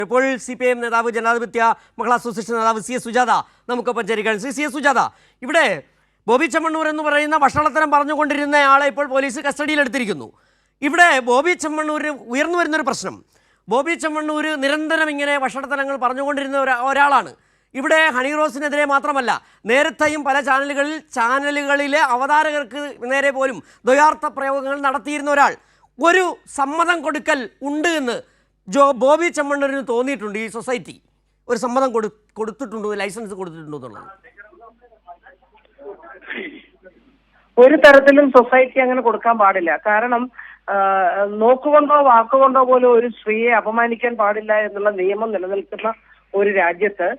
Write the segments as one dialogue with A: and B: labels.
A: ഇപ്പോൾ CPIM നേതാവ് ജനാധിപത്യ മഹിളാ അസോസിയേഷൻ നേതാവ് CS സുജാത നമുക്കൊപ്പം ചേരുകയാണ്. CS സുജാത, ഇവിടെ ബോബി ചെമ്മണ്ണൂർ എന്ന് പറയുന്ന വഷളത്തരം പറഞ്ഞുകൊണ്ടിരുന്ന ആളെ ഇപ്പോൾ പോലീസ് കസ്റ്റഡിയിലെടുത്തിരിക്കുന്നു. ഇവിടെ ബോബി ചെമ്മണ്ണൂർ ഉയർന്നു വരുന്നൊരു പ്രശ്നം, ബോബി ചെമ്മണ്ണൂർ നിരന്തരം ഇങ്ങനെ വഷളത്തരങ്ങൾ പറഞ്ഞുകൊണ്ടിരുന്ന ഒരാളാണ്. ഇവിടെ ഹണി റോസിനെതിരെ മാത്രമല്ല, നേരത്തെയും പല ചാനലുകളിലെ അവതാരകർക്ക് നേരെ പോലും ദ്വയാർത്ഥ പ്രയോഗങ്ങൾ നടത്തിയിരുന്ന ഒരാൾ. ഒരു സമ്മതം കൊടുക്കൽ ഉണ്ട് എന്ന് ബോബി ചെമ്മണ്ണൂരിന് തോന്നിയിട്ടുണ്ട്. ഈ സൊസൈറ്റി ഒരു സമ്മതം കൊടുത്തിട്ടുണ്ടോ, ലൈസൻസ് കൊടുത്തിട്ടുണ്ടോ എന്നുള്ളത്?
B: ഒരു തരത്തിലും സൊസൈറ്റി അങ്ങനെ കൊടുക്കാൻ പാടില്ല. കാരണം നോക്കുകൊണ്ടോ വാക്കുകൊണ്ടോ പോലും ഒരു സ്ത്രീയെ അപമാനിക്കാൻ പാടില്ല എന്നുള്ള നിയമം നിലനിൽക്കുന്ന ഒരു രാജ്യത്ത്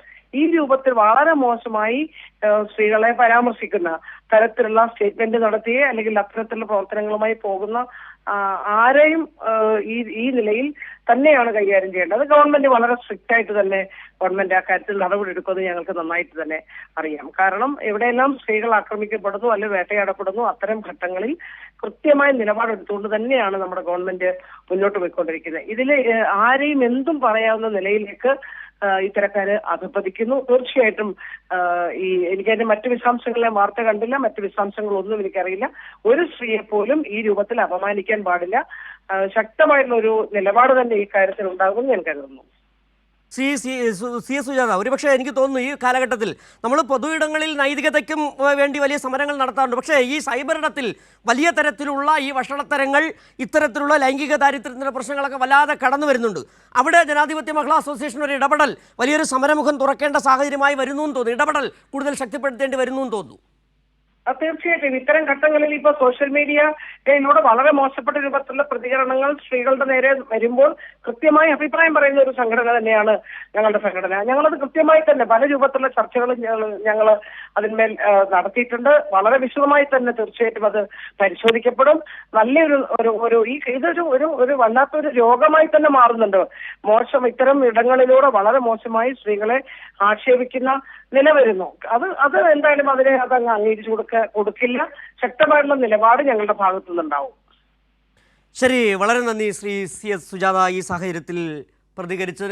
B: ഈ രൂപത്തിൽ വളരെ മോശമായി സ്ത്രീകളെ പരാമർശിക്കുന്ന തരത്തിലുള്ള സ്റ്റേറ്റ്മെന്റ് നടത്തിയേ അല്ലെങ്കിൽ അത്തരത്തിലുള്ള പ്രവർത്തനങ്ങളുമായി പോകുന്ന ആരെയും ഈ നിലയിൽ തന്നെയാണ് കൈകാര്യം ചെയ്യേണ്ടത്. ഗവൺമെന്റ് വളരെ സ്ട്രിക്റ്റ് ആയിട്ട് തന്നെ ഗവൺമെന്റ് ആ കാര്യത്തിൽ നടപടിയെടുക്കുമെന്ന് ഞങ്ങൾക്ക് നന്നായിട്ട് തന്നെ അറിയാം. കാരണം എവിടെയെല്ലാം സ്ത്രീകൾ ആക്രമിക്കപ്പെടുന്നു അല്ലെങ്കിൽ വേട്ടയാടപ്പെടുന്നു, അത്തരം ഘട്ടങ്ങളിൽ കൃത്യമായ നിലപാടെടുത്തുകൊണ്ട് തന്നെയാണ് നമ്മുടെ ഗവൺമെന്റ് മുന്നോട്ട് പോയിക്കൊണ്ടിരിക്കുന്നത്. ഇതിൽ ആരെയും എന്തും പറയാവുന്ന നിലയിലേക്ക് ഇത്തരക്കാര് അധപ്പതിക്കുന്നു. തീർച്ചയായിട്ടും എനിക്കതിന്റെ മറ്റു വിശദാംശങ്ങളിലെ വാർത്ത കണ്ടില്ല, മറ്റു വിശദാംശങ്ങളൊന്നും എനിക്കറിയില്ല. ഒരു സ്ത്രീയെ പോലും ഈ രൂപത്തിൽ അപമാനിക്കാൻ പാടില്ല. ശക്തമായിട്ടുള്ള ഒരു നിലപാട് തന്നെ ഈ കാര്യത്തിൽ ഉണ്ടാകുമെന്ന് ഞാൻ കരുതുന്നു.
A: CS സുജാത, ഒരുപക്ഷെ എനിക്ക് തോന്നുന്നു ഈ കാലഘട്ടത്തിൽ നമ്മൾ പൊതു ഇടങ്ങളിൽ നൈതികതയ്ക്കും വേണ്ടി വലിയ സമരങ്ങൾ നടത്താറുണ്ട്. പക്ഷേ ഈ സൈബർ ഇടത്തിൽ വലിയ തരത്തിലുള്ള ഈ വഷളത്തരങ്ങൾ, ഇത്തരത്തിലുള്ള ലൈംഗിക ദാരിദ്ര്യത്തിൻ്റെ പ്രശ്നങ്ങളൊക്കെ വല്ലാതെ കടന്നു വരുന്നുണ്ട്. അവിടെ ജനാധിപത്യ മഹിളാ അസോസിയേഷൻ ഒരു ഇടപെടൽ, വലിയൊരു സമരമുഖം തുറക്കേണ്ട സാഹചര്യമായി വരുന്നു എന്ന് തോന്നുന്നു. ഇടപെടൽ കൂടുതൽ ശക്തിപ്പെടുത്തേണ്ടി വരുന്നു എന്ന് തോന്നുന്നു.
B: തീർച്ചയായിട്ടും ഇത്തരം ഘട്ടങ്ങളിൽ ഇപ്പൊ സോഷ്യൽ മീഡിയയിലൂടെ വളരെ മോശപ്പെട്ട രൂപത്തിലുള്ള പ്രതികരണങ്ങൾ സ്ത്രീകളുടെ നേരെ വരുമ്പോൾ കൃത്യമായി അഭിപ്രായം പറയുന്ന ഒരു സംഘടന തന്നെയാണ് ഞങ്ങളുടെ സംഘടന. ഞങ്ങളത് കൃത്യമായി തന്നെ പല രൂപത്തിലുള്ള ചർച്ചകൾ ഞങ്ങൾ അതിന്മേൽ നടത്തിയിട്ടുണ്ട്. വളരെ വിശദമായി തന്നെ തീർച്ചയായിട്ടും അത് പരിശോധിക്കപ്പെടും. നല്ലൊരു ഇതൊരു വല്ലാത്തൊരു രോഗമായി തന്നെ മാറുന്നുണ്ട്. ഇത്തരം ഇടങ്ങളിലൂടെ വളരെ മോശമായി സ്ത്രീകളെ ആക്ഷേപിക്കുന്ന നില വരുന്നു. അത് എന്തായാലും അതങ്ങ് അംഗീകരിച്ചു കൊടുക്കില്ല. ശക്തമായിട്ടുള്ള നിലപാട് ഞങ്ങളുടെ ഭാഗത്തു നിന്നുണ്ടാവും.
A: ശരി, വളരെ നന്ദി ശ്രീ CS സുജാത ഈ സാഹചര്യത്തിൽ പ്രതികരിച്ചത്.